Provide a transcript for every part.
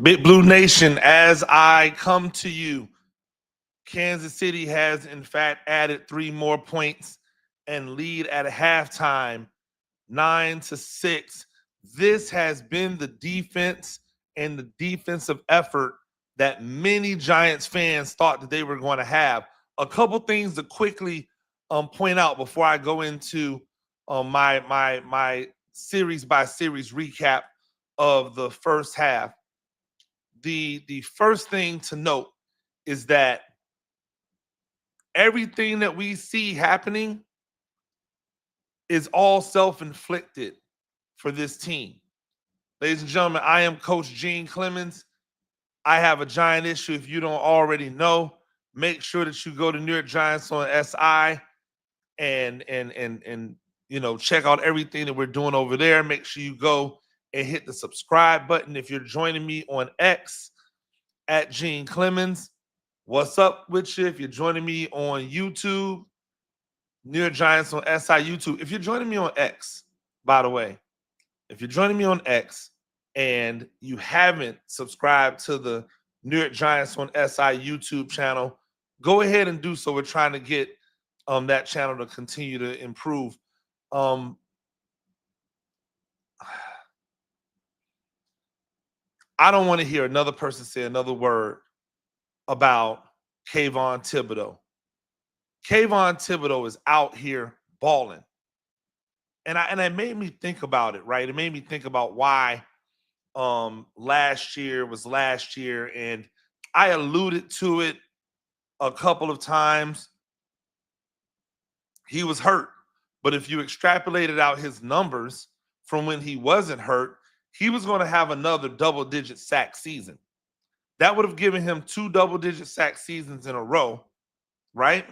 Big Blue Nation, as I come to you, Kansas City has in fact added 3 more points and lead at halftime 9-6. This has been the defense and the defensive effort that many Giants fans thought that they were going to have. A couple things to quickly point out before I go into my series by series recap of the first half. The first thing to note is that everything that we see happening is all self-inflicted for this team. Ladies and gentlemen, I am Coach Gene Clemons. I have a Giant issue. If you don't already know, make sure that you go to New York Giants on SI and check out everything that we're doing over there. Make sure you go and hit the subscribe button. If you're joining me on X at Gene Clemons, what's up with you? If you're joining me on YouTube, New York Giants on SI YouTube. If you're joining me on X, by the way, if you're joining me on X and you haven't subscribed to the New York Giants on SI YouTube channel, go ahead and do so. We're trying to get that channel to continue to improve. I don't want to hear another person say another word about Kayvon Thibodeaux. Kayvon Thibodeaux is out here balling. And it made me think about it, right? It made me think about why last year was last year. And I alluded to it a couple of times. He was hurt. But if you extrapolated out his numbers from when he wasn't hurt, he was going to have another double-digit sack season. That would have given him 2 double-digit sack seasons in a row, right?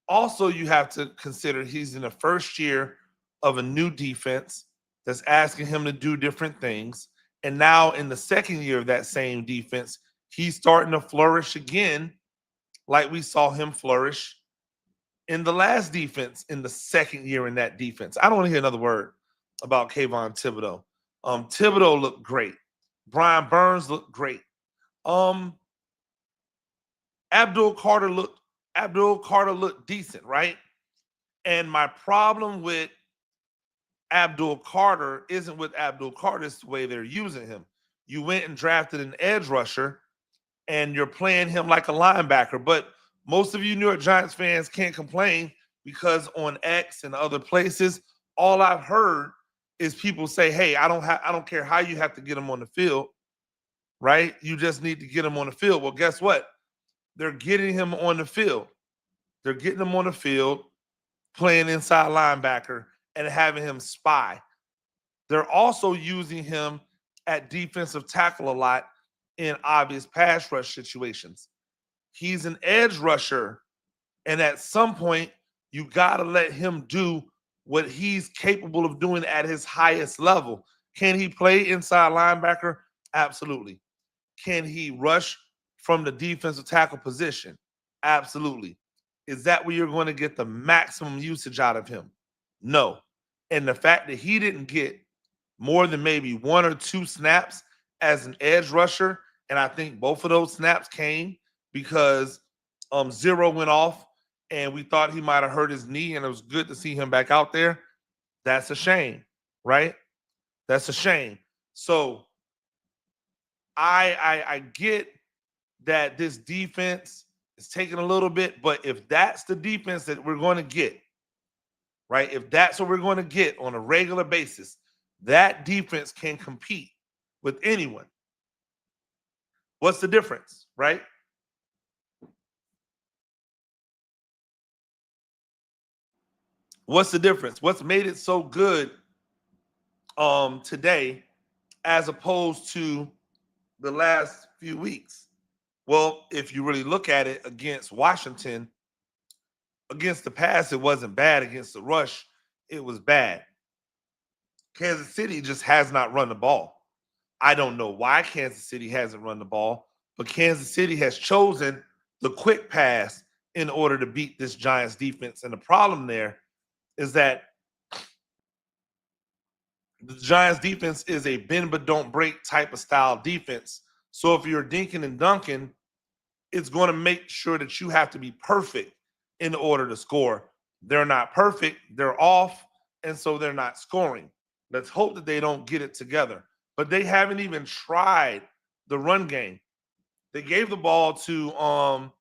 Also, you have to consider he's in the first year of a new defense that's asking him to do different things. And now in the second year of that same defense, he's starting to flourish again like we saw him flourish in the last defense in the second year in that defense. I don't want to hear another word about Kayvon Thibodeaux. Thibodeaux looked great. Brian Burns looked great. Abdul Carter looked decent, right? And my problem with Abdul Carter isn't with Abdul Carter, it's the way they're using him. You went and drafted an edge rusher and you're playing him like a linebacker. But most of you New York Giants fans can't complain because on X and other places, all I've heard is people say, hey, I don't care how you have to get him on the field, right? You just need to get him on the field. Well, guess what? They're getting him on the field. They're getting him on the field, playing inside linebacker, and having him spy. They're also using him at defensive tackle a lot in obvious pass rush situations. He's an edge rusher, and at some point, you got to let him do what he's capable of doing at his highest level. Can he play inside linebacker? Absolutely. Can he rush from the defensive tackle position? Absolutely. Is that where you're going to get the maximum usage out of him? No. And the fact that he didn't get more than maybe 1 or 2 snaps as an edge rusher, and I think both of those snaps came because Zero went off and we thought he might have hurt his knee, and it was good to see him back out there. That's a shame, right? That's a shame. So I get that this defense is taking a little bit, but if that's the defense that we're going to get, right? If that's what we're going to get on a regular basis, that defense can compete with anyone. What's the difference, right? What's the difference? What's made it so good today as opposed to the last few weeks? Well, if you really look at it against Washington, against the pass, it wasn't bad. Against the rush, it was bad. Kansas City just has not run the ball. I don't know why Kansas City hasn't run the ball, but Kansas City has chosen the quick pass in order to beat this Giants defense. And the problem there is that the Giants defense is a bend but don't break type of style defense So if you're dinking and dunking, it's going to make sure that you have to be perfect in order to score. They're not perfect, they're off, and so they're not scoring. Let's hope that they don't get it together. But they haven't even tried the run game. They gave the ball to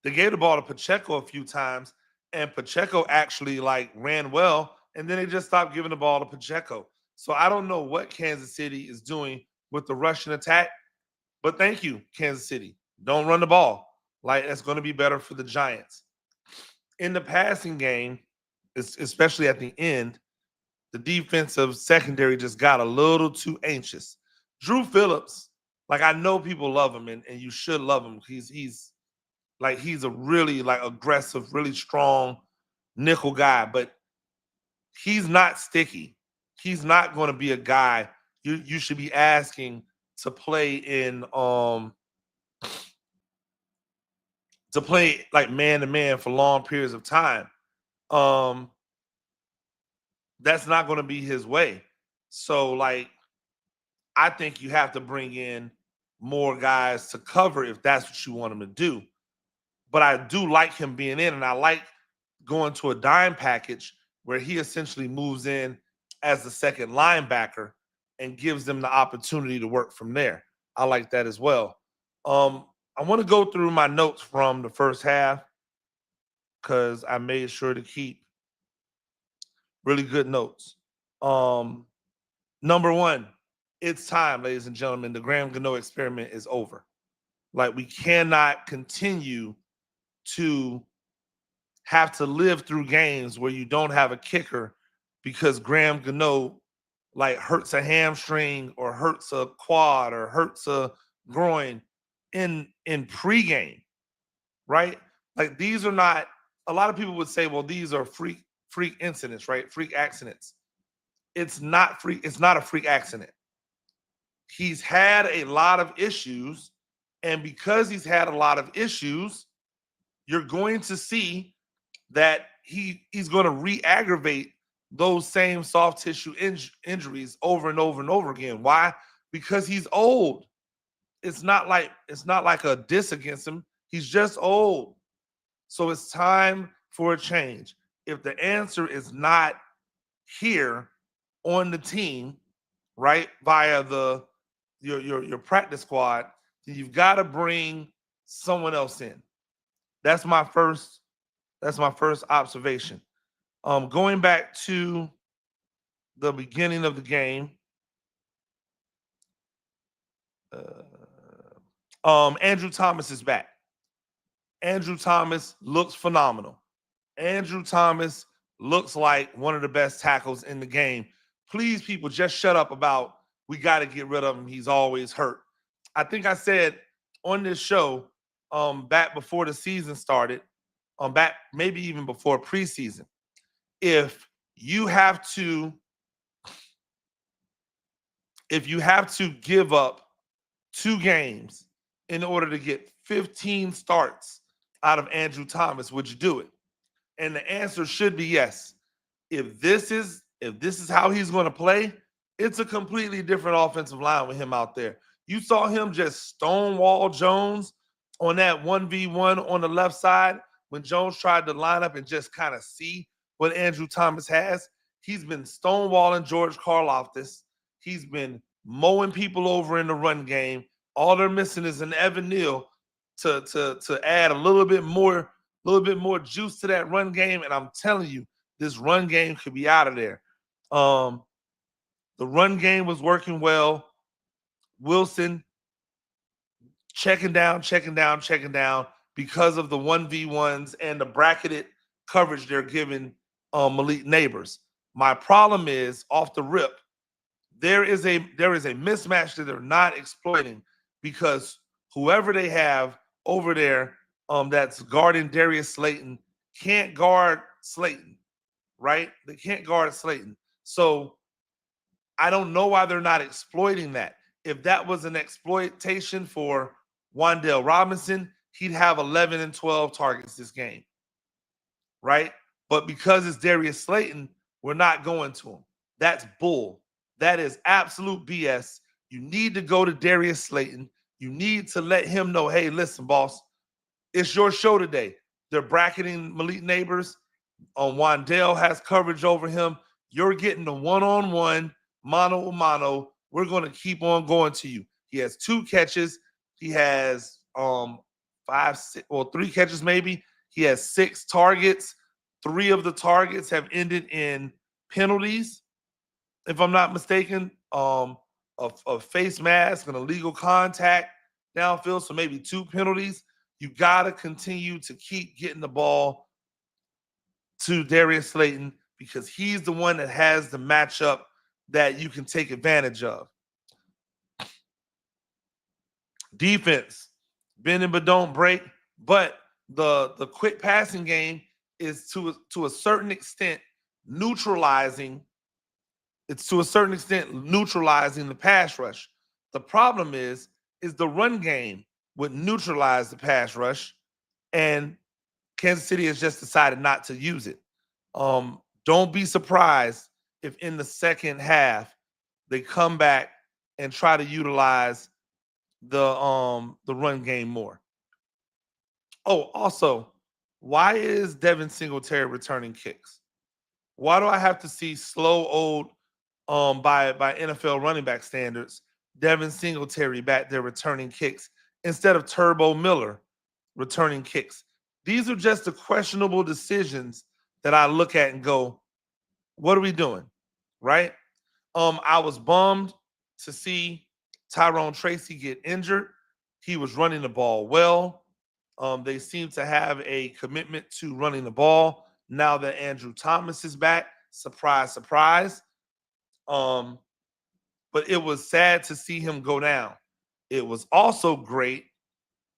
Pacheco a few times, and Pacheco actually like ran well, and then they just stopped giving the ball to Pacheco. So I don't know what Kansas City is doing with the rushing attack, but thank you, Kansas City. Don't run the ball. Like, that's going to be better for the Giants. In the passing game, especially at the end, the defensive secondary just got a little too anxious. Drew Phillips, like, I know people love him, and you should love him. He's a really like aggressive, really strong nickel guy, but he's not sticky. He's not going to be a guy you should be asking to play in to play like man to man for long periods of time. Um that's not going to be his way. So like I think you have to bring in more guys to cover if that's what you want him to do. But I do like him being in, and I like going to a dime package where he essentially moves in as the second linebacker and gives them the opportunity to work from there. I like that as well. I want to go through my notes from the first half because I made sure to keep really good notes. Number one, it's time, ladies and gentlemen. The Graham Gano experiment is over. Like, we cannot continue to have to live through games where you don't have a kicker because Graham Gano like hurts a hamstring or hurts a quad or hurts a groin in pregame, right? Like, these are not, a lot of people would say, well, these are freak incidents, right? Freak accidents. It's not a freak accident. He's had a lot of issues, and because he's had a lot of issues, you're going to see that he's going to re-aggravate those same soft tissue injuries over and over and over again. Why? Because he's old. It's not like a diss against him. He's just old. So it's time for a change. If the answer is not here on the team, right, via your practice squad, then you've got to bring someone else in. That's my first observation. Going back to the beginning of the game, Andrew Thomas is back. Andrew Thomas looks phenomenal. Andrew Thomas looks like one of the best tackles in the game. Please, people, just shut up about we got to get rid of him. He's always hurt. I think I said on this show back before the season started, back maybe even before preseason, if you have to give up 2 games in order to get 15 starts out of Andrew Thomas, would you do it? And the answer should be yes. If this is how he's going to play, it's a completely different offensive line with him out there. You saw him just stonewall Jones on that 1v1 on the left side when Jones tried to line up and just kind of see what Andrew Thomas has. He's been stonewalling George Karlaftis. He's been mowing people over in the run game. All they're missing is an Evan Neal to add a little bit more juice to that run game. And I'm telling you, this run game could be out of there. The run game was working well. Wilson checking down because of the 1v1s and the bracketed coverage they're giving Malik Neighbors. My problem is, off the rip, there is a mismatch that they're not exploiting because whoever they have over there that's guarding Darius Slayton can't guard Slayton, right? They can't guard Slayton. So I don't know why they're not exploiting that. If that was an exploitation for Wan'Dale Robinson, he'd have 11 and 12 targets this game, right? But because it's Darius Slayton, we're not going to him. That's bull. That is absolute BS. You need to go to Darius Slayton. You need to let him know, hey, listen, boss, it's your show today. They're bracketing Malik Neighbors. Wandale has coverage over him. You're getting the one-on-one, mano-a-mano. We're going to keep on going to you. He has 2 catches. He has 3 catches maybe. He has 6 targets. 3 of the targets have ended in penalties, if I'm not mistaken. A face mask and illegal contact downfield, so maybe 2 penalties. You got to continue to keep getting the ball to Darius Slayton because he's the one that has the matchup that you can take advantage of. Defense, bend and but don't break, but the quick passing game is to a certain extent neutralizing. It's to a certain extent neutralizing the pass rush. The problem is the run game would neutralize the pass rush, and Kansas City has just decided not to use it. Don't be surprised if in the second half they come back and try to utilize the run game more. Oh, also, why is Devin Singletary returning kicks? Why do I have to see slow old by NFL running back standards, Devin Singletary back there returning kicks instead of Turbo Miller returning kicks? These are just the questionable decisions that I look at and go, what are we doing? Right? I was bummed to see Tyrone Tracy get injured. He was running the ball well. They seem to have a commitment to running the ball now that Andrew Thomas is back. Surprise, surprise. But it was sad to see him go down. It was also great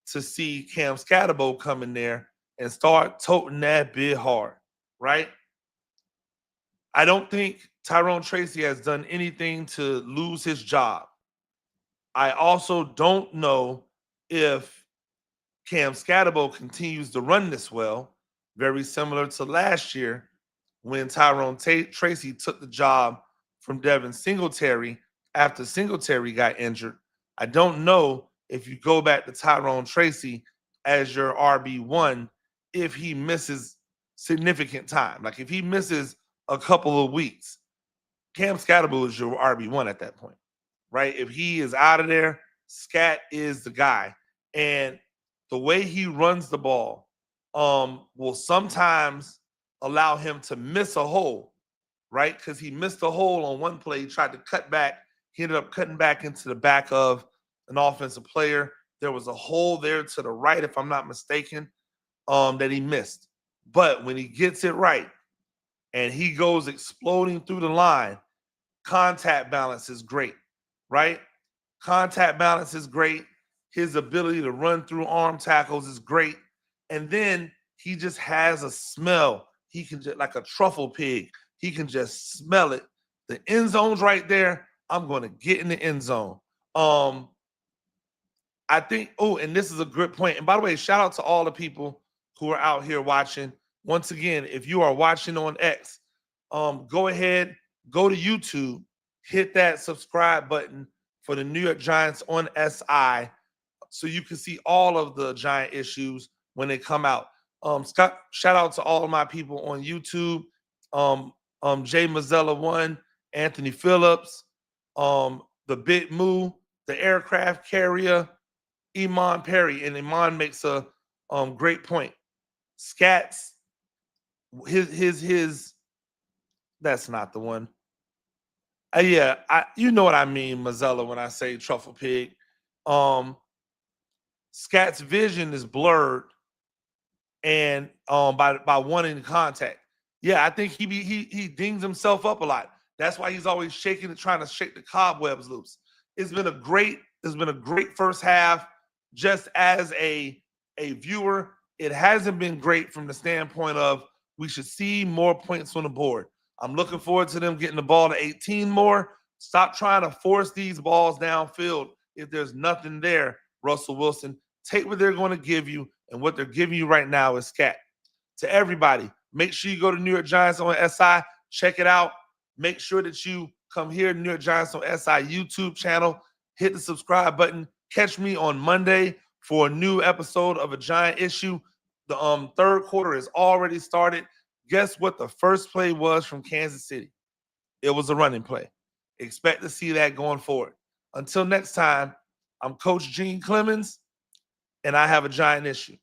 to see Cam Scatterbo come in there and start toting that bit hard, right? I don't think Tyrone Tracy has done anything to lose his job. I also don't know if Cam Scatterbo continues to run this well, very similar to last year when Tyrone Tracy took the job from Devin Singletary after Singletary got injured. I don't know if you go back to Tyrone Tracy as your RB1 if he misses significant time. Like if he misses a couple of weeks, Cam Scatterbo is your RB1 at that point, right? If he is out of there, Scat is the guy. And the way he runs the ball will sometimes allow him to miss a hole, right? Because he missed a hole on one play, he tried to cut back. He ended up cutting back into the back of an offensive player. There was a hole there to the right, if I'm not mistaken, that he missed. But when he gets it right and he goes exploding through the line, contact balance is great, right? Contact balance is great. His ability to run through arm tackles is great. And then he just has a smell. He can just, like a truffle pig, he can just smell it. The end zone's right there. I'm going to get in the end zone. I think, oh, and this is a good point. And by the way, shout out to all the people who are out here watching. Once again, if you are watching on X, go ahead, go to YouTube, hit that subscribe button for the New York Giants on SI so you can see all of the Giant issues when they come out. Shout out to all of my people on YouTube. Jay Mazzella 1, Anthony Phillips, the Big Moo, the aircraft carrier, Iman Perry. And Iman makes a great point. Scats, his that's not the one. Yeah, you know what I mean, Mazzella, when I say truffle pig. Scat's vision is blurred and by wanting contact. Yeah, I think he dings himself up a lot. That's why he's always shaking and trying to shake the cobwebs loose. It's been a great first half. Just as a viewer, it hasn't been great from the standpoint of we should see more points on the board. I'm looking forward to them getting the ball to 18 more. Stop trying to force these balls downfield if there's nothing there, Russell Wilson. Take what they're going to give you, and what they're giving you right now is scat. To everybody, make sure you go to New York Giants on SI. Check it out. Make sure that you come here to New York Giants on SI YouTube channel. hit the subscribe button. Catch me on Monday for a new episode of A Giant Issue. The third quarter is already started. Guess what the first play was from Kansas City? It was a running play. Expect to see that going forward. Until next time, I'm Coach Gene Clemons, and I have a giant issue.